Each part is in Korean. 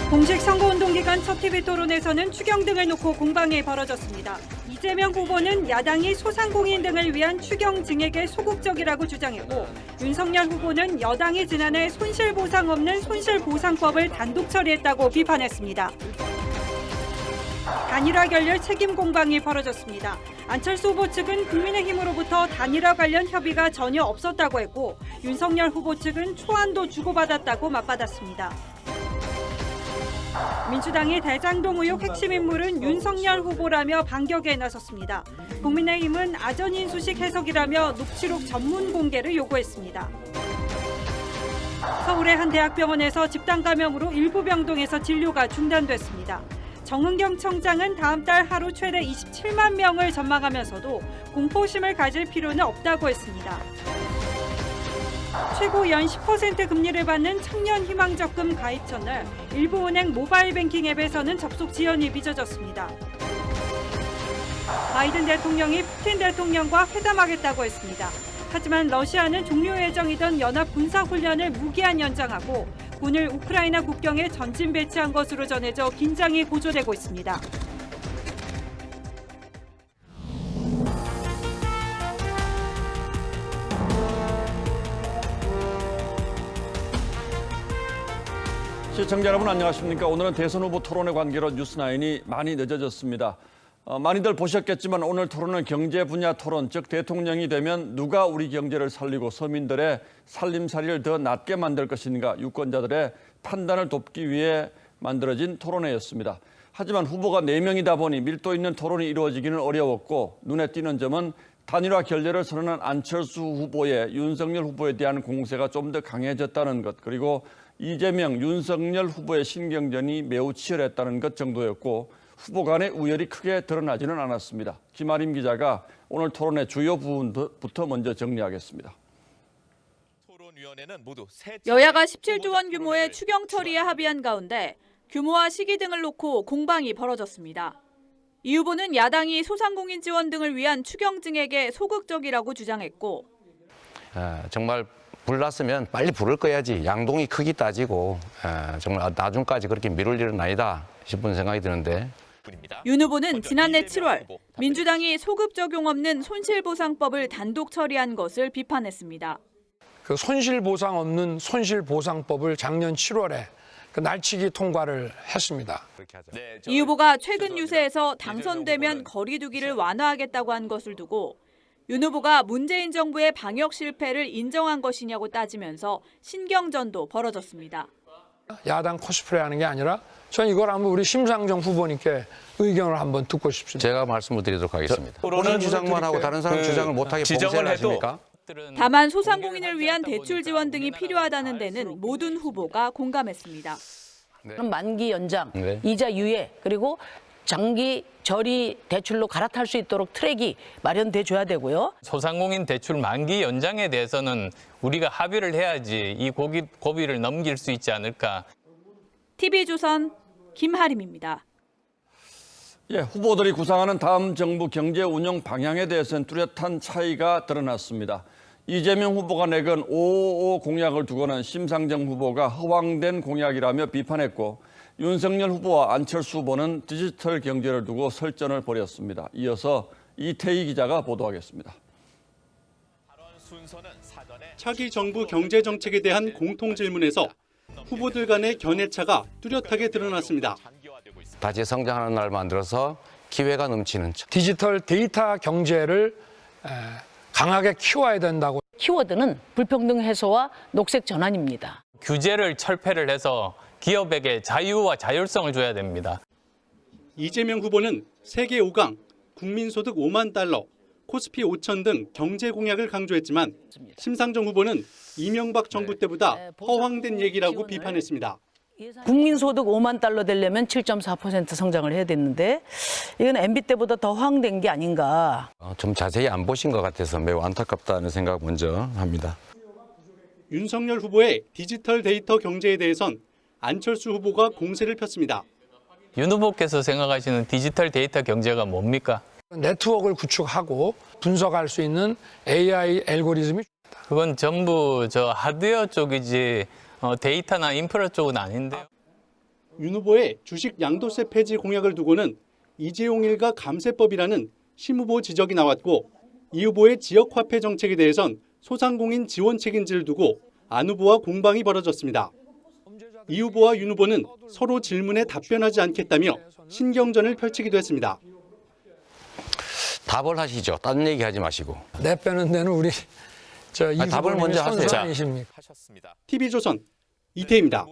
공식 선거운동 기간 첫 TV 토론에서는 추경 등을 놓고 공방이 벌어졌습니다. 이재명 후보는 야당이 소상공인 등을 위한 추경 증액에 소극적이라고 주장했고, 윤석열 후보는 여당이 지난해 손실보상 없는 손실보상법을 단독 처리했다고 비판했습니다. 단일화 결렬 책임 공방이 벌어졌습니다. 안철수 후보 측은 국민의힘으로부터 단일화 관련 협의가 전혀 없었다고 했고, 윤석열 후보 측은 초안도 주고받았다고 맞받았습니다. 민주당이 대장동 의혹 핵심 인물은 윤석열 후보라며 반격에 나섰습니다. 국민의힘은 아전인수식 해석이라며 녹취록 전문 공개를 요구했습니다. 서울의 한 대학병원에서 집단 감염으로 일부 병동에서 진료가 중단됐습니다. 정은경 청장은 다음 달 하루 최대 27만 명을 전망하면서도 공포심을 가질 필요는 없다고 했습니다. 최고 연 10% 금리를 받는 청년희망적금 가입 전날 일부 은행 모바일 뱅킹 앱에서는 접속 지연이 빚어졌습니다. 바이든 대통령이 푸틴 대통령과 회담하겠다고 했습니다. 하지만 러시아는 종료 예정이던 연합 군사훈련을 무기한 연장하고 군을 우크라이나 국경에 전진 배치한 것으로 전해져 긴장이 고조되고 있습니다. 시청자 여러분 안녕하십니까? 오늘은 대선 후보 토론에 관계로 뉴스9이 많이 늦어졌습니다. 많이들 보셨겠지만 오늘 토론은 경제 분야 토론, 즉 대통령이 되면 누가 우리 경제를 살리고 서민들의 살림살이를 더 낫게 만들 것인가 유권자들의 판단을 돕기 위해 만들어진 토론회였습니다. 하지만 후보가 4명이다 보니 밀도 있는 토론이 이루어지기는 어려웠고 눈에 띄는 점은 단일화 결렬을 선언한 안철수 후보의 윤석열 후보에 대한 공세가 좀 더 강해졌다는 것, 그리고 이재명, 윤석열 후보의 신경전이 매우 치열했다는 것 정도였고 후보 간의 우열이 크게 드러나지는 않았습니다. 김아림 기자가 오늘 토론의 주요 부분부터 먼저 정리하겠습니다. 여야가 17조 원 규모의 추경 처리에 합의한 가운데 규모와 시기 등을 놓고 공방이 벌어졌습니다. 이 후보는 야당이 소상공인 지원 등을 위한 추경 증액에 소극적이라고 주장했고, 정말 불났으면 빨리 불을 꺼야지 양동이 크기 따지고 정말 나중까지 그렇게 미룰 일은 아니다 싶은 생각이 드는데, 윤 후보는 지난해 7월 민주당이 소급 적용 없는 손실보상법을 단독 처리한 것을 비판했습니다. 그 손실보상 없는 손실보상법을 작년 7월에 그 날치기 통과를 했습니다. 이 후보가 최근 유세에서 당선되면 거리 두기를 완화하겠다고 한 것을 두고 윤 후보가 문재인 정부의 방역 실패를 인정한 것이냐고 따지면서 신경전도 벌어졌습니다. 야당 코스프레 하는 게 아니라 전 이걸 한번 우리 심상정 후보님께 의견을 한번 듣고 싶습니다. 제가 말씀을 드리도록 하겠습니다. 본인 주장만 하고 다른 사람 주장을 못하게 봉쇄를 하십니까? 다만 소상공인을 위한 대출 지원 등이 필요하다는 데는 모든 후보가 공감했습니다. 만기 연장, 네. 이자 유예, 그리고 장기 저리 대출로 갈아탈 수 있도록 트랙이 마련돼 줘야 되고요. 소상공인 대출 만기 연장에 대해서는 우리가 합의를 해야지 이 고비를 넘길 수 있지 않을까. TV조선 김하림입니다. 후보들이 구상하는 다음 정부 경제 운영 방향에 대해서는 뚜렷한 차이가 드러났습니다. 이재명 후보가 내건 555 공약을 두고는 심상정 후보가 허황된 공약이라며 비판했고, 윤석열 후보와 안철수 후보는 디지털 경제를 두고 설전을 벌였습니다. 이어서 이태희 기자가 보도하겠습니다. 차기 정부 경제 정책에 대한 공통 질문에서 후보들 간의 견해차가 뚜렷하게 드러났습니다. 다시 성장하는 날 만들어서 기회가 넘치는 디지털 데이터 경제를 강하게 키워야 된다고. 키워드는 불평등 해소와 녹색 전환입니다. 규제를 철폐를 해서 기업에게 자유와 자율성을 줘야 됩니다. 이재명 후보는 세계 5강, 국민소득 5만 달러, 코스피 5천 등 경제 공약을 강조했지만 심상정 후보는 이명박 정부 때보다 허황된 얘기라고 비판했습니다. 국민소득 5만 달러 되려면 7.4% 성장을 해야 됐는데 이건 MB 때보다 더 허황된 게 아닌가. 좀 자세히 안 보신 것 같아서 매우 안타깝다는 생각 먼저 합니다. 윤석열 후보의 디지털 데이터 경제에 대해선 안철수 후보가 공세를 폈습니다. 윤 후보께서 생각하시는 디지털 데이터 경제가 뭡니까? 네트워크를 구축하고 분석할 수 있는 AI 알고리즘이. 그건 전부 하드웨어 쪽이지 데이터나 인프라 쪽은 아닌데요. 윤 후보의 주식 양도세 폐지 공약을 두고는 이재용 일가 감세법이라는 심 후보 지적이 나왔고 이 후보의 지역화폐 정책에 대해선 소상공인 지원 책임지를 두고 안 후보와 공방이 벌어졌습니다. 이 후보와 윤 후보는 서로 질문에 답변하지 않겠다며 신경전을 펼치기도 했습니다. 답을 하시죠. 딴 얘기하지 마시고. 내 빼는 데는 우리 이 답을 먼저 하세요. 선수 아니십니까? TV조선 이태희입니다.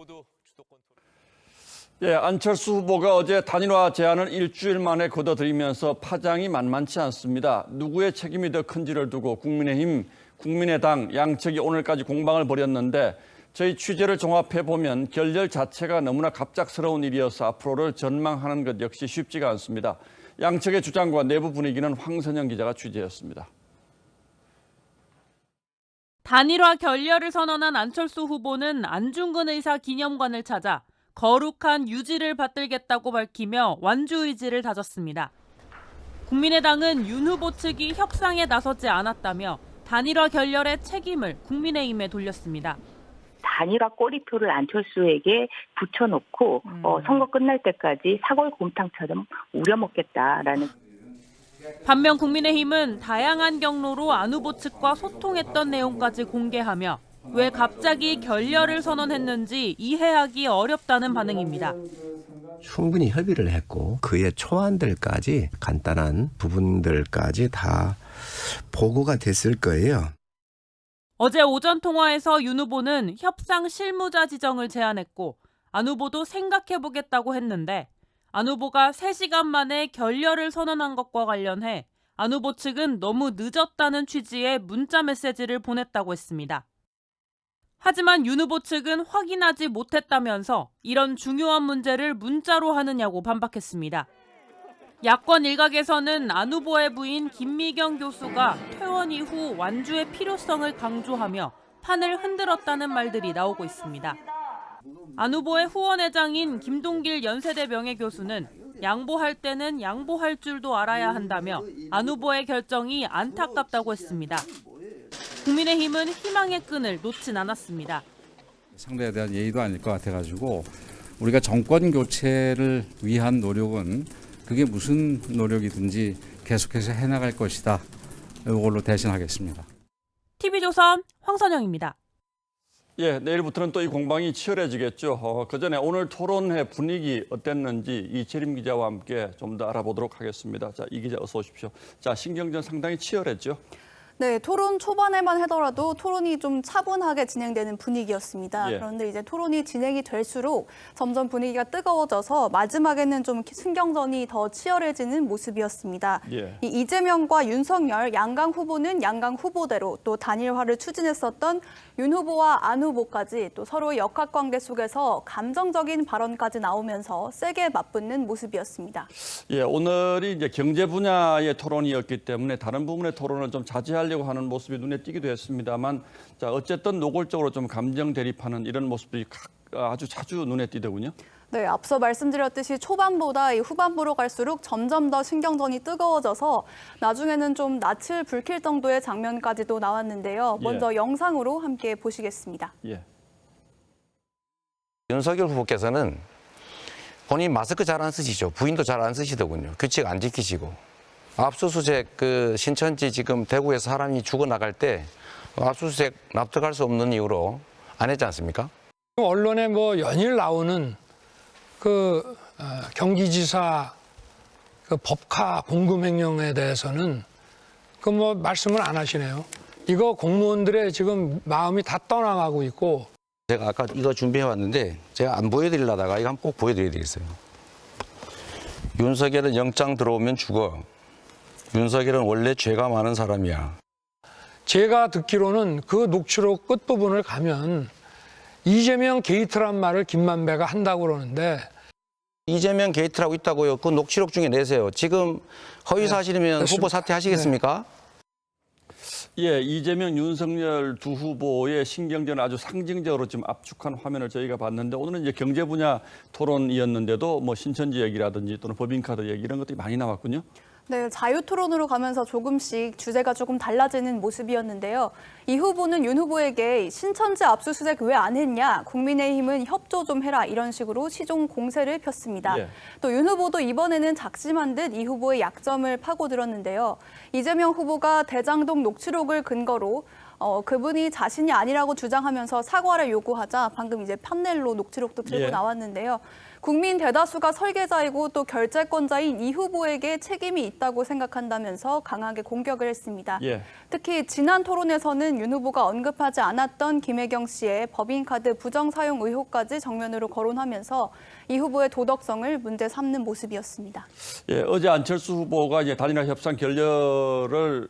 예, 안철수 후보가 어제 단일화 제안을 일주일 만에 거둬들이면서 파장이 만만치 않습니다. 누구의 책임이 더 큰지를 두고 국민의힘, 국민의당 양측이 오늘까지 공방을 벌였는데 저희 취재를 종합해보면 결렬 자체가 너무나 갑작스러운 일이어서 앞으로를 전망하는 것 역시 쉽지가 않습니다. 양측의 주장과 내부 분위기는 황선영 기자가 취재했습니다. 단일화 결렬을 선언한 안철수 후보는 안중근 의사 기념관을 찾아 거룩한 유지를 받들겠다고 밝히며 완주 의지를 다졌습니다. 국민의당은 윤 후보 측이 협상에 나서지 않았다며 단일화 결렬의 책임을 국민의힘에 돌렸습니다. 단일화 꼬리표를 안철수에게 붙여놓고 선거 끝날 때까지 사골곰탕처럼 우려먹겠다라는. 반면 국민의힘은 다양한 경로로 안 후보 측과 소통했던 내용까지 공개하며 왜 갑자기 결렬을 선언했는지 이해하기 어렵다는 반응입니다. 충분히 협의를 했고 그의 초안들까지 간단한 부분들까지 다 보고가 됐을 거예요. 어제 오전 통화에서 윤 후보는 협상 실무자 지정을 제안했고 안 후보도 생각해보겠다고 했는데 안 후보가 3시간 만에 결렬을 선언한 것과 관련해 안 후보 측은 너무 늦었다는 취지의 문자 메시지를 보냈다고 했습니다. 하지만 윤 후보 측은 확인하지 못했다면서 이런 중요한 문제를 문자로 하느냐고 반박했습니다. 야권 일각에서는 안 후보의 부인 김미경 교수가 퇴원 이후 완주의 필요성을 강조하며 판을 흔들었다는 말들이 나오고 있습니다. 안 후보의 후원회장인 김동길 연세대 명예교수는 양보할 때는 양보할 줄도 알아야 한다며 안 후보의 결정이 안타깝다고 했습니다. 국민의힘은 희망의 끈을 놓진 않았습니다. 상대에 대한 예의도 아닐 것 같아가지고 우리가 정권 교체를 위한 노력은 그게 무슨 노력이든지 계속해서 해나갈 것이다. 이걸로 대신하겠습니다. TV조선 황선영입니다. 예, 내일부터는 또 이 공방이 치열해지겠죠. 그전에 오늘 토론회 분위기 어땠는지 이재림 기자와 함께 좀 더 알아보도록 하겠습니다. 자, 이 기자 어서 오십시오. 자, 신경전 상당히 치열했죠. 네, 토론 초반에만 하더라도 토론이 좀 차분하게 진행되는 분위기였습니다. 예. 그런데 이제 토론이 진행이 될수록 점점 분위기가 뜨거워져서 마지막에는 좀 신경전이 더 치열해지는 모습이었습니다. 예. 이 이재명과 윤석열 양강 후보는 양강 후보대로 또 단일화를 추진했었던 윤 후보와 안 후보까지 또 서로의 역학관계 속에서 감정적인 발언까지 나오면서 세게 맞붙는 모습이었습니다. 예, 오늘이 이제 경제 분야의 토론이었기 때문에 다른 부분의 토론을 좀 자제하려고 하는 모습이 눈에 띄기도 했습니다만, 자, 어쨌든 노골적으로 좀 감정 대립하는 이런 모습들이 아주 자주 눈에 띄더군요. 네, 앞서 말씀드렸듯이 초반보다 이 후반부로 갈수록 점점 더 신경전이 뜨거워져서 나중에는 좀 낯을 붉힐 정도의 장면까지도 나왔는데요. 먼저 예. 영상으로 함께 보시겠습니다. 예. 윤석열 후보께서는 본인 마스크 잘 안 쓰시죠. 부인도 잘 안 쓰시더군요. 규칙 안 지키시고. 압수수색 신천지 지금 대구에서 사람이 죽어나갈 때 압수수색 납득할 수 없는 이유로 안 했지 않습니까? 언론에 연일 나오는 경기지사 법카 공금횡령에 대해서는 말씀을 안 하시네요. 이거 공무원들의 지금 마음이 다 떠나가고 있고. 제가 아까 이거 준비해 왔는데 제가 안 보여드리려다가 이거 한번 꼭 보여드려야 되겠어요. 윤석열은 영장 들어오면 죽어. 윤석열은 원래 죄가 많은 사람이야. 제가 듣기로는 그 녹취록 끝부분을 가면 이재명 게이트란 말을 김만배가 한다고 그러는데. 이재명 게이트라고 있다고요. 그 녹취록 중에 내세요. 지금 허위 사실이면 네, 후보 사퇴하시겠습니까? 예, 이재명, 윤석열 두 후보의 신경전을 아주 상징적으로 지금 압축한 화면을 저희가 봤는데, 오늘은 이제 경제 분야 토론이었는데도 신천지 얘기라든지 또는 법인카드 얘기 이런 것들이 많이 나왔군요. 네, 자유토론으로 가면서 조금씩 주제가 조금 달라지는 모습이었는데요. 이 후보는 윤 후보에게 신천지 압수수색 왜 안 했냐, 국민의힘은 협조 좀 해라 이런 식으로 시종 공세를 폈습니다. 예. 또 윤 후보도 이번에는 작심한 듯 이 후보의 약점을 파고들었는데요. 이재명 후보가 대장동 녹취록을 근거로 그분이 자신이 아니라고 주장하면서 사과를 요구하자 방금 이제 판넬로 녹취록도 들고 예. 나왔는데요. 국민 대다수가 설계자이고 또 결재권자인 이 후보에게 책임이 있다고 생각한다면서 강하게 공격을 했습니다. 예. 특히 지난 토론에서는 윤 후보가 언급하지 않았던 김혜경 씨의 법인카드 부정 사용 의혹까지 정면으로 거론하면서 이 후보의 도덕성을 문제 삼는 모습이었습니다. 예, 어제 안철수 후보가 이제 단일화 협상 결렬을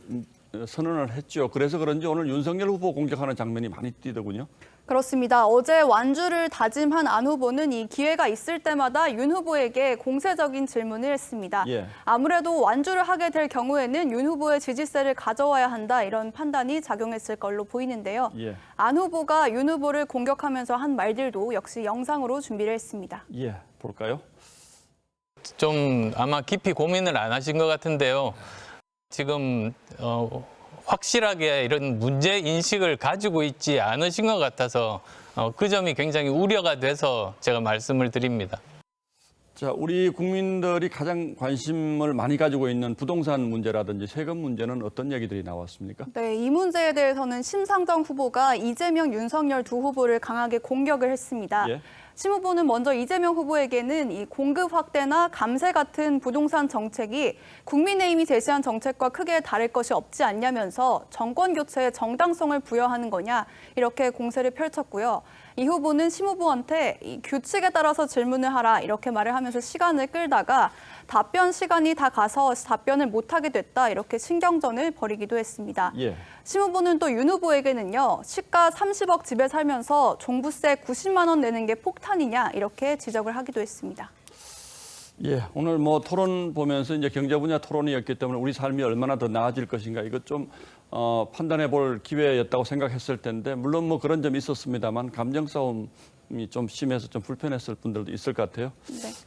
선언을 했죠. 그래서 그런지 오늘 윤석열 후보 공격하는 장면이 많이 띄더군요. 그렇습니다. 어제 완주를 다짐한 안 후보는 이 기회가 있을 때마다 윤 후보에게 공세적인 질문을 했습니다. 예. 아무래도 완주를 하게 될 경우에는 윤 후보의 지지세를 가져와야 한다 이런 판단이 작용했을 걸로 보이는데요. 예. 안 후보가 윤 후보를 공격하면서 한 말들도 역시 영상으로 준비를 했습니다. 예, 볼까요? 좀 아마 깊이 고민을 안 하신 것 같은데요. 지금 확실하게 이런 문제 인식을 가지고 있지 않으신 것 같아서 그 점이 굉장히 우려가 돼서 제가 말씀을 드립니다. 자, 우리 국민들이 가장 관심을 많이 가지고 있는 부동산 문제라든지 세금 문제는 어떤 얘기들이 나왔습니까? 네, 이 문제에 대해서는 심상정 후보가 이재명, 윤석열 두 후보를 강하게 공격을 했습니다. 예. 심 후보는 먼저 이재명 후보에게는 이 공급 확대나 감세 같은 부동산 정책이 국민의힘이 제시한 정책과 크게 다를 것이 없지 않냐면서 정권 교체에 정당성을 부여하는 거냐 이렇게 공세를 펼쳤고요. 이 후보는 심 후보한테 이 규칙에 따라서 질문을 하라 이렇게 말을 하면서 시간을 끌다가 답변 시간이 다 가서 답변을 못하게 됐다 이렇게 신경전을 벌이기도 했습니다. 예. 심 후보는 또 윤 후보에게는요. 시가 30억 집에 살면서 종부세 90만 원 내는 게 폭탄이냐 이렇게 지적을 하기도 했습니다. 예, 오늘 뭐 토론 보면서 이제 경제 분야 토론이었기 때문에 우리 삶이 얼마나 더 나아질 것인가 이것 좀 판단해 볼 기회였다고 생각했을 텐데 물론 뭐 그런 점이 있었습니다만 감정 싸움이 좀 심해서 좀 불편했을 분들도 있을 것 같아요.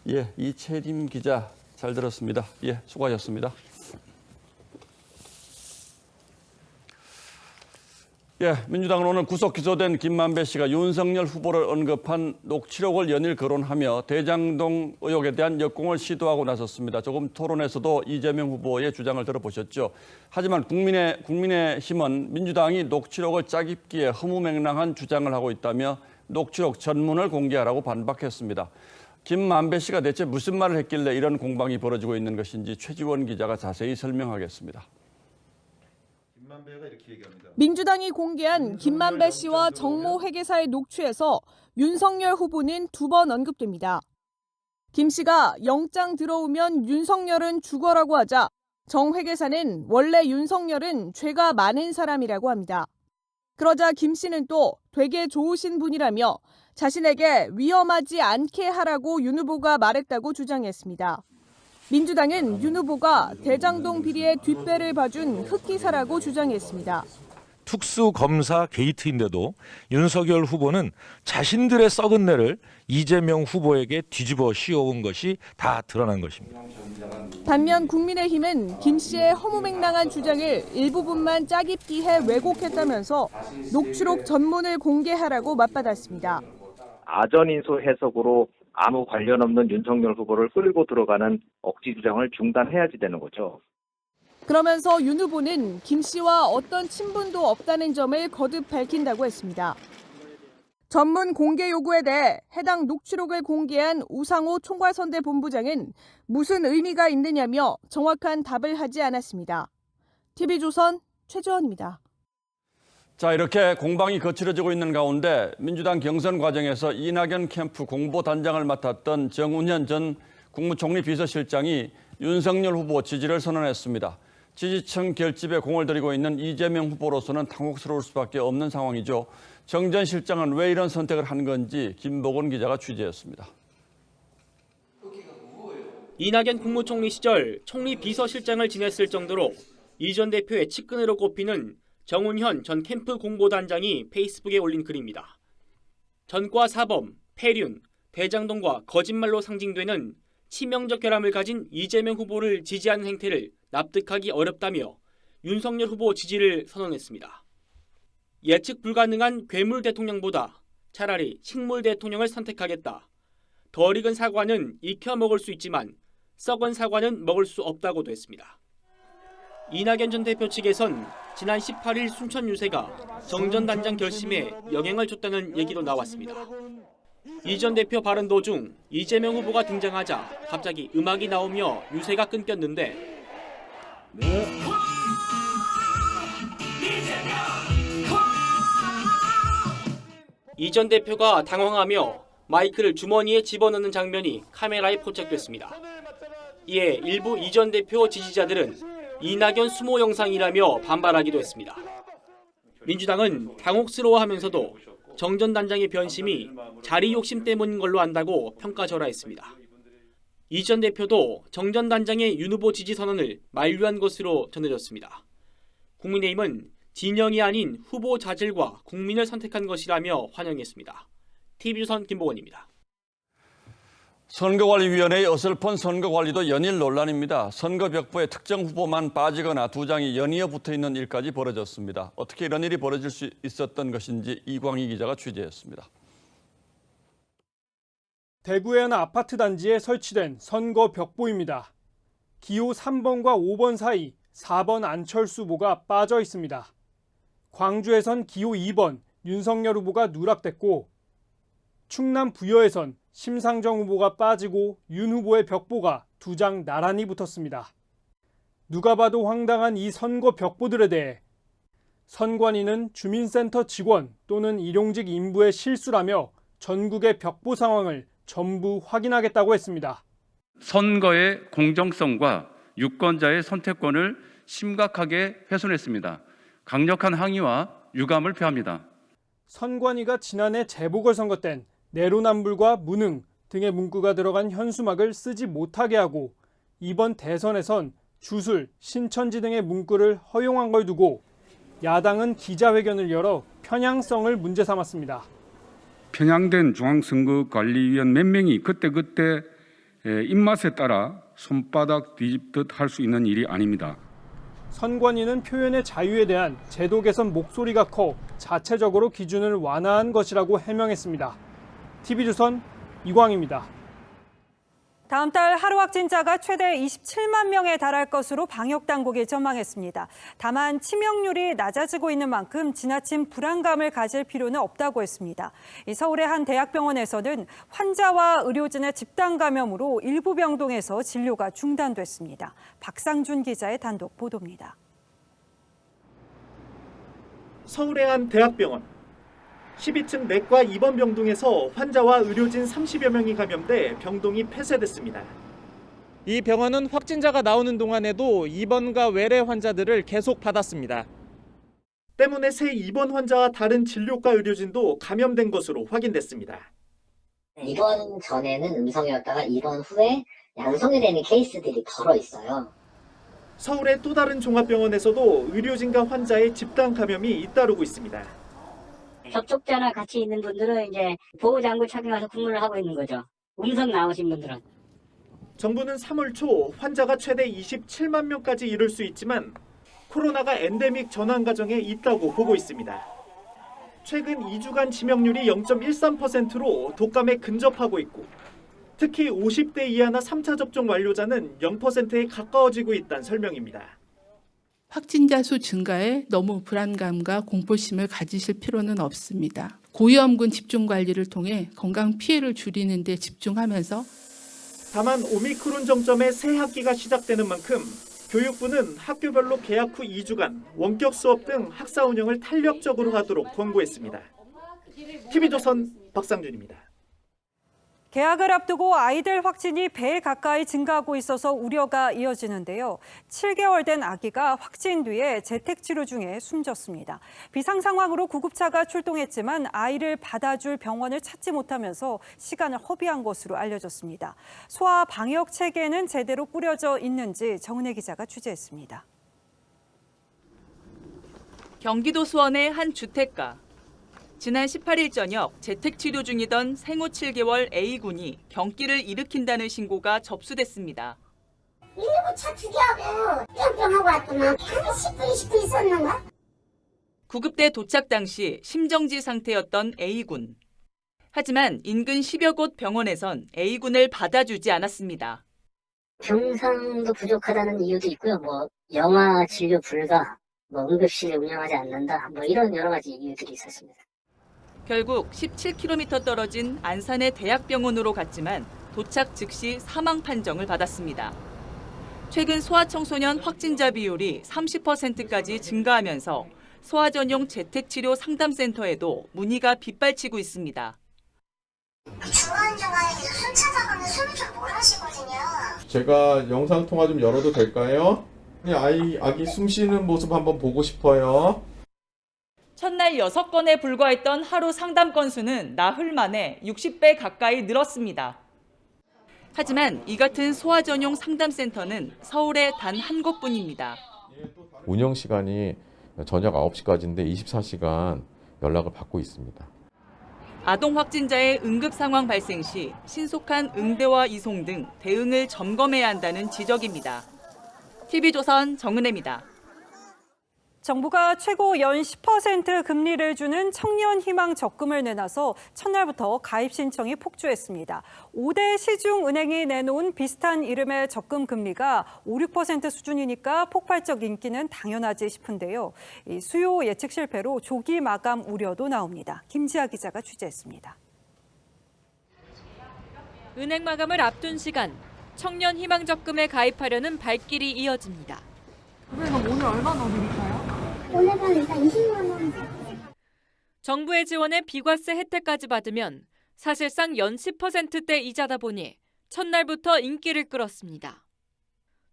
네. 예, 이채림 기자 잘 들었습니다. 예, 수고하셨습니다. 예, 민주당은 오늘 구속 기소된 김만배 씨가 윤석열 후보를 언급한 녹취록을 연일 거론하며 대장동 의혹에 대한 역공을 시도하고 나섰습니다. 조금 토론에서도 이재명 후보의 주장을 들어보셨죠. 하지만 국민의힘은 민주당이 녹취록을 짜깁기에 허무맹랑한 주장을 하고 있다며 녹취록 전문을 공개하라고 반박했습니다. 김만배 씨가 대체 무슨 말을 했길래 이런 공방이 벌어지고 있는 것인지 최지원 기자가 자세히 설명하겠습니다. 민주당이 공개한 김만배 씨와 정모 회계사의 녹취에서 윤석열 후보는 2번 언급됩니다. 김 씨가 영장 들어오면 윤석열은 죽어라고 하자 정 회계사는 원래 윤석열은 죄가 많은 사람이라고 합니다. 그러자 김 씨는 또 되게 좋으신 분이라며 자신에게 위험하지 않게 하라고 윤 후보가 말했다고 주장했습니다. 민주당은 윤 후보가 대장동 비리의 뒷배를 봐준 흑기사라고 주장했습니다. 특수검사 게이트인데도 윤석열 후보는 자신들의 썩은 뇌를 이재명 후보에게 뒤집어 씌워온 것이 다 드러난 것입니다. 반면 국민의힘은 김 씨의 허무맹랑한 주장을 일부분만 짜깁기해 왜곡했다면서 녹취록 전문을 공개하라고 맞받았습니다. 아전인수 해석으로 아무 관련 없는 윤석열 후보를 끌고 들어가는 억지 주장을 중단해야지 되는 거죠. 그러면서 윤 후보는 김 씨와 어떤 친분도 없다는 점을 거듭 밝힌다고 했습니다. 전문 공개 요구에 대해 해당 녹취록을 공개한 우상호 총괄선대 본부장은 무슨 의미가 있느냐며 정확한 답을 하지 않았습니다. TV조선 최지원입니다. 자, 이렇게 공방이 거칠어지고 있는 가운데 민주당 경선 과정에서 이낙연 캠프 공보단장을 맡았던 정운현 전 국무총리 비서실장이 윤석열 후보 지지를 선언했습니다. 지지층 결집에 공을 들이고 있는 이재명 후보로서는 당혹스러울 수밖에 없는 상황이죠. 정 전 실장은 왜 이런 선택을 한 건지 김복원 기자가 취재했습니다. 이낙연 국무총리 시절 총리 비서실장을 지냈을 정도로 이 전 대표의 측근으로 꼽히는 정운현 전 캠프 공보단장이 페이스북에 올린 글입니다. 전과 사범, 폐륜, 대장동과 거짓말로 상징되는 치명적 결함을 가진 이재명 후보를 지지하는 행태를 납득하기 어렵다며 윤석열 후보 지지를 선언했습니다. 예측 불가능한 괴물 대통령보다 차라리 식물 대통령을 선택하겠다. 덜 익은 사과는 익혀 먹을 수 있지만 썩은 사과는 먹을 수 없다고도 했습니다. 이낙연 전 대표 측에선 지난 18일 순천 유세가 정전단장 결심에 영향을 줬다는 얘기도 나왔습니다. 이 전 대표 발언 도중 이재명 후보가 등장하자 갑자기 음악이 나오며 유세가 끊겼는데 이 전 대표가 당황하며 마이크를 주머니에 집어넣는 장면이 카메라에 포착됐습니다. 이에 일부 이 전 대표 지지자들은 이낙연 수모 영상이라며 반발하기도 했습니다. 민주당은 당혹스러워하면서도 정전단장의 변심이 자리 욕심 때문인 걸로 안다고 평가절하했습니다. 이 전 대표도 정전단장의 윤 후보 지지 선언을 만류한 것으로 전해졌습니다. 국민의힘은 진영이 아닌 후보 자질과 국민을 선택한 것이라며 환영했습니다. TV조선 김보건입니다. 선거관리위원회의 어설픈 선거관리도 연일 논란입니다. 선거벽보에 특정 후보만 빠지거나 두 장이 연이어 붙어있는 일까지 벌어졌습니다. 어떻게 이런 일이 벌어질 수 있었던 것인지 이광희 기자가 취재했습니다. 대구의 한 아파트 단지에 설치된 선거벽보입니다. 기호 3번과 5번 사이 4번 안철수 후보가 빠져 있습니다. 광주에선 기호 2번 윤석열 후보가 누락됐고 충남 부여에선 심상정 후보가 빠지고 윤 후보의 벽보가 두 장 나란히 붙었습니다. 누가 봐도 황당한 이 선거 벽보들에 대해 선관위는 주민센터 직원 또는 일용직 인부의 실수라며 전국의 벽보 상황을 전부 확인하겠다고 했습니다. 선거의 공정성과 유권자의 선택권을 심각하게 훼손했습니다. 강력한 항의와 유감을 표합니다. 선관위가 지난해 재보궐선거 땐 내로남불과 무능 등의 문구가 들어간 현수막을 쓰지 못하게 하고 이번 대선에선 주술, 신천지 등의 문구를 허용한 걸 두고 야당은 기자회견을 열어 편향성을 문제 삼았습니다. 편향된 중앙선거관리위원 몇 명이 그때그때 입맛에 따라 손바닥 뒤집듯 할 수 있는 일이 아닙니다. 선관위는 표현의 자유에 대한 제도 개선 목소리가 커 자체적으로 기준을 완화한 것이라고 해명했습니다. TV조선 이광희입니다. 다음 달 하루 확진자가 최대 27만 명에 달할 것으로 방역당국이 전망했습니다. 다만 치명률이 낮아지고 있는 만큼 지나친 불안감을 가질 필요는 없다고 했습니다. 서울의 한 대학병원에서는 환자와 의료진의 집단 감염으로 일부 병동에서 진료가 중단됐습니다. 박상준 기자의 단독 보도입니다. 서울의 한 대학병원. 12층 내과 입원 병동에서 환자와 의료진 30여 명이 감염돼 병동이 폐쇄됐습니다. 이 병원은 확진자가 나오는 동안에도 입원과 외래 환자들을 계속 받았습니다. 때문에 새 입원 환자와 다른 진료과 의료진도 감염된 것으로 확인됐습니다. 입원 전에는 음성이었다가 입원 후에 양성이 되는 케이스들이 덜어 있어요. 서울의 또 다른 종합병원에서도 의료진과 환자의 집단 감염이 잇따르고 있습니다. 접촉자나 같이 있는 분들은 이제 보호장구 착용해서 근무를 하고 있는 거죠. 음성 나오신 분들은. 정부는 3월 초 환자가 최대 27만 명까지 이를 수 있지만 코로나가 엔데믹 전환 과정에 있다고 보고 있습니다. 최근 2주간 치명률이 0.13%로 독감에 근접하고 있고 특히 50대 이하나 3차 접종 완료자는 0%에 가까워지고 있다는 설명입니다. 확진자 수 증가에 너무 불안감과 공포심을 가지실 필요는 없습니다. 고위험군 집중관리를 통해 건강 피해를 줄이는 데 집중하면서 다만 오미크론 정점에 새 학기가 시작되는 만큼 교육부는 학교별로 개학 후 2주간 원격 수업 등 학사 운영을 탄력적으로 하도록 권고했습니다. TV조선 박상준입니다. 개학을 앞두고 아이들 확진이 배 가까이 증가하고 있어서 우려가 이어지는데요. 7개월 된 아기가 확진 뒤에 재택치료 중에 숨졌습니다. 비상 상황으로 구급차가 출동했지만 아이를 받아줄 병원을 찾지 못하면서 시간을 허비한 것으로 알려졌습니다. 소아 방역 체계는 제대로 꾸려져 있는지 정은혜 기자가 취재했습니다. 경기도 수원의 한 주택가. 지난 18일 저녁 재택치료 중이던 생후 7개월 A군이 경기를 일으킨다는 신고가 접수됐습니다. 119차 2개하고 뿅뿅하고 왔더만 한 10분 20분 있었는가? 구급대 도착 당시 심정지 상태였던 A군. 하지만 인근 10여 곳 병원에선 A군을 받아주지 않았습니다. 병상도 부족하다는 이유도 있고요. 영아 진료 불가, 응급실을 운영하지 않는다. 이런 여러 가지 이유들이 있었습니다. 결국 17km 떨어진 안산의 대학병원으로 갔지만 도착 즉시 사망 판정을 받았습니다. 최근 소아청소년 확진자 비율이 30%까지 증가하면서 소아 전용 재택치료 상담센터에도 문의가 빗발치고 있습니다. 중간중간에 숨 차다가는 숨을 좀 못 하시거든요. 제가 영상 통화 좀 열어도 될까요? 아기 숨 쉬는 모습 한번 보고 싶어요. 첫날 6건에 불과했던 하루 상담 건수는 나흘 만에 60배 가까이 늘었습니다. 하지만 이 같은 소아 전용 상담센터는 서울에 단 한 곳뿐입니다. 운영 시간이 저녁 9시까지인데 24시간 연락을 받고 있습니다. 아동 확진자의 응급 상황 발생 시 신속한 응대와 이송 등 대응을 점검해야 한다는 지적입니다. TV조선 정은혜입니다. 정부가 최고 연 10% 금리를 주는 청년희망 적금을 내놔서 첫날부터 가입 신청이 폭주했습니다. 5대 시중은행이 내놓은 비슷한 이름의 적금 금리가 5, 6% 수준이니까 폭발적 인기는 당연하지 싶은데요. 이 수요 예측 실패로 조기 마감 우려도 나옵니다. 김지아 기자가 취재했습니다. 은행 마감을 앞둔 시간, 청년희망 적금에 가입하려는 발길이 이어집니다. 그럼 오늘 얼마 더 드릴까요? 오늘은 일단 20만 원. 정부의 지원에 비과세 혜택까지 받으면 사실상 연 10%대 이자다 보니 첫날부터 인기를 끌었습니다.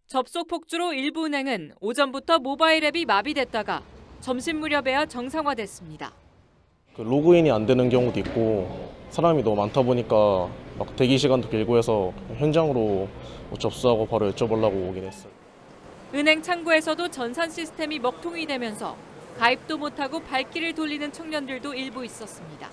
접속 폭주로 일부 은행은 오전부터 모바일 앱이 마비됐다가 점심 무렵에야 정상화됐습니다. 로그인이 안 되는 경우도 있고 사람이 너무 많다 보니까 막 대기 시간도 길고 해서 현장으로 접수하고 바로 여쭤보려고 오긴 했어요. 은행 창구에서도 전산 시스템이 먹통이 되면서 가입도 못하고 발길을 돌리는 청년들도 일부 있었습니다.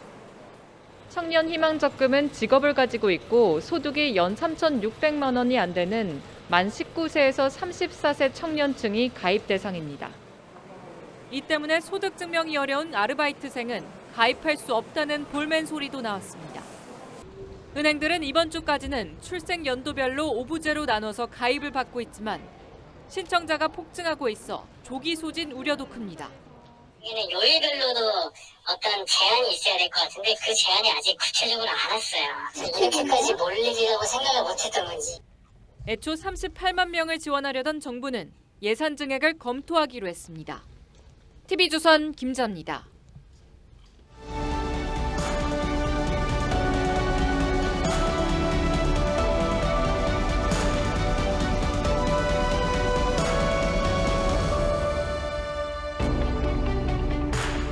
청년희망적금은 직업을 가지고 있고 소득이 연 3,600만 원이 안 되는 만 19세에서 34세 청년층이 가입 대상입니다. 이 때문에 소득 증명이 어려운 아르바이트생은 가입할 수 없다는 볼멘 소리도 나왔습니다. 은행들은 이번 주까지는 출생 연도별로 오부제로 나눠서 가입을 받고 있지만 신청자가 폭증하고 있어 조기 소진 우려도 큽니다. 여기는 요일별로도 어떤 제한이 있어야 될 것 같은데 그 제한이 아직 구체적으로 안 왔어요. 이렇게까지 몰리리라고 생각을 못했던 건지. 애초 38만 명을 지원하려던 정부는 예산 증액을 검토하기로 했습니다. TV조선 김전입니다.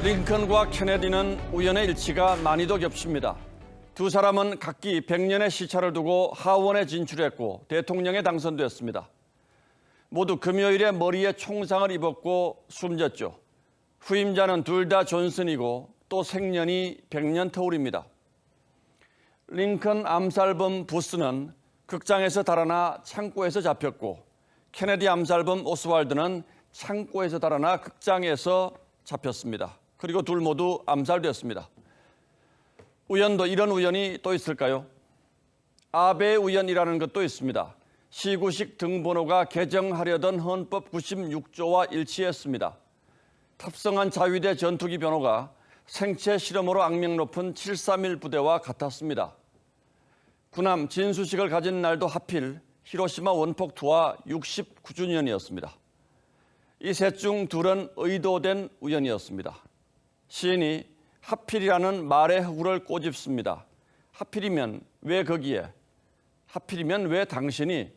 링컨과 케네디는 우연의 일치가 많이도 겹칩니다. 두 사람은 각기 100년의 시차를 두고 하원에 진출했고 대통령에 당선되었습니다. 모두 금요일에 머리에 총상을 입었고 숨졌죠. 후임자는 둘 다 존슨이고 또 생년이 100년 터울입니다. 링컨 암살범 부스는 극장에서 달아나 창고에서 잡혔고 케네디 암살범 오스왈드는 창고에서 달아나 극장에서 잡혔습니다. 그리고 둘 모두 암살되었습니다. 우연도 이런 우연이 또 있을까요? 아베 우연이라는 것도 있습니다. 시구식 등번호가 개정하려던 헌법 96조와 일치했습니다. 탑승한 자위대 전투기 변호가 생체 실험으로 악명 높은 731 부대와 같았습니다. 군함 진수식을 가진 날도 하필 히로시마 원폭 투하 69주년이었습니다. 이 셋 중 둘은 의도된 우연이었습니다. 시인이 하필이라는 말의 허구를 꼬집습니다. 하필이면 왜 거기에? 하필이면 왜 당신이?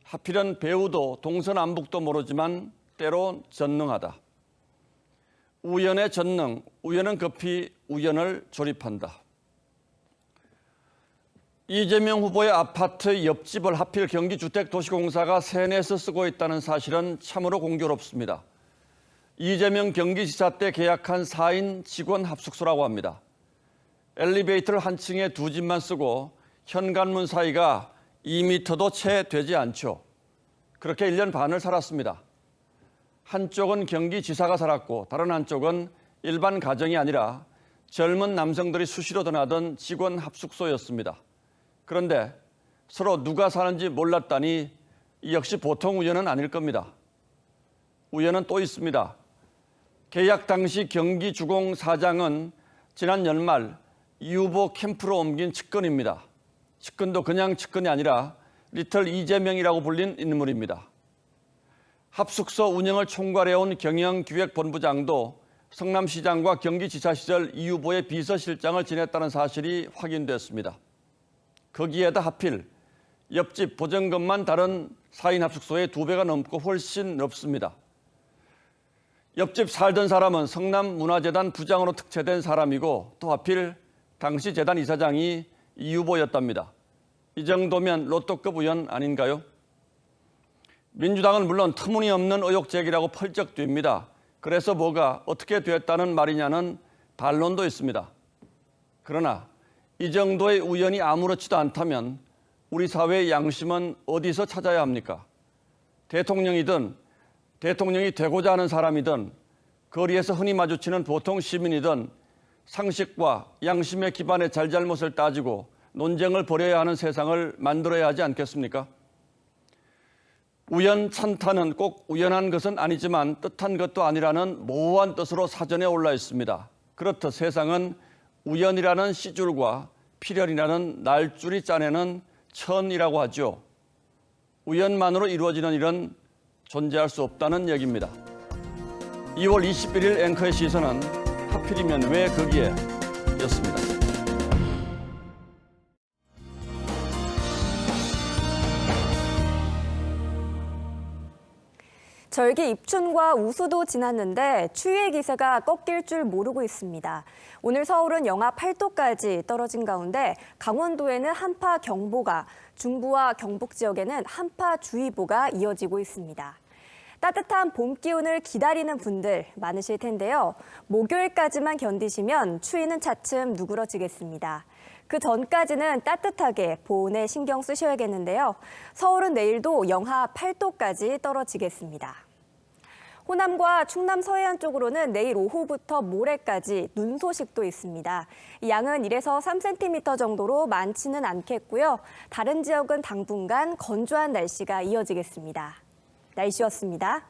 하필은 배우도 동서남북도 모르지만 때로 전능하다. 우연의 전능, 우연은 급히 우연을 조립한다. 이재명 후보의 아파트 옆집을 하필 경기주택도시공사가 세내서 쓰고 있다는 사실은 참으로 공교롭습니다. 이재명 경기지사 때 계약한 4인 직원 합숙소라고 합니다. 엘리베이터를 한 층에 두 집만 쓰고 현관문 사이가 2m도 채 되지 않죠. 그렇게 1년 반을 살았습니다. 한쪽은 경기지사가 살았고 다른 한쪽은 일반 가정이 아니라 젊은 남성들이 수시로 떠나던 직원 합숙소였습니다. 그런데 서로 누가 사는지 몰랐다니 이 역시 보통 우연은 아닐 겁니다. 우연은 또 있습니다. 계약 당시 경기주공 사장은 지난 연말 이 후보 캠프로 옮긴 측근입니다. 측근도 그냥 측근이 아니라 리틀 이재명이라고 불린 인물입니다. 합숙소 운영을 총괄해온 경영기획본부장도 성남시장과 경기지사 시절 이 후보의 비서실장을 지냈다는 사실이 확인됐습니다. 거기에다 하필 옆집 보증금만 다른 4인 합숙소의 2배가 넘고 훨씬 높습니다. 옆집 살던 사람은 성남문화재단 부장으로 특채된 사람이고 또 하필 당시 재단 이사장이 이 후보였답니다. 이 정도면 로또급 우연 아닌가요? 민주당은 물론 터무니없는 의혹 제기라고 펄쩍 뜁니다. 그래서 뭐가 어떻게 됐다는 말이냐는 반론도 있습니다. 그러나 이 정도의 우연이 아무렇지도 않다면 우리 사회의 양심은 어디서 찾아야 합니까? 대통령이든 대통령이 되고자 하는 사람이든 거리에서 흔히 마주치는 보통 시민이든 상식과 양심의 기반의 잘잘못을 따지고 논쟁을 벌여야 하는 세상을 만들어야 하지 않겠습니까? 우연찬타는 꼭 우연한 것은 아니지만 뜻한 것도 아니라는 모호한 뜻으로 사전에 올라 있습니다. 그렇듯 세상은 우연이라는 시줄과 필연이라는 날줄이 짜내는 천이라고 하죠. 우연만으로 이루어지는 일은 존재할 수 없다는 얘기입니다. 2월 21일 앵커의 시선은 하필이면 왜 거기에 였습니다. 절기 입춘과 우수도 지났는데 추위의 기세가 꺾일 줄 모르고 있습니다. 오늘 서울은 영하 8도까지 떨어진 가운데 강원도에는 한파경보가, 중부와 경북 지역에는 한파주의보가 이어지고 있습니다. 따뜻한 봄 기운을 기다리는 분들 많으실 텐데요. 목요일까지만 견디시면 추위는 차츰 누그러지겠습니다. 그 전까지는 따뜻하게 보온에 신경 쓰셔야겠는데요. 서울은 내일도 영하 8도까지 떨어지겠습니다. 호남과 충남 서해안 쪽으로는 내일 오후부터 모레까지 눈 소식도 있습니다. 양은 1에서 3cm 정도로 많지는 않겠고요. 다른 지역은 당분간 건조한 날씨가 이어지겠습니다. 날씨였습니다.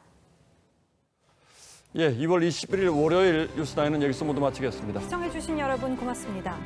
예, 2월 21일 월요일 뉴스나인은 여기서 모두 마치겠습니다. 시청해주신 여러분 고맙습니다.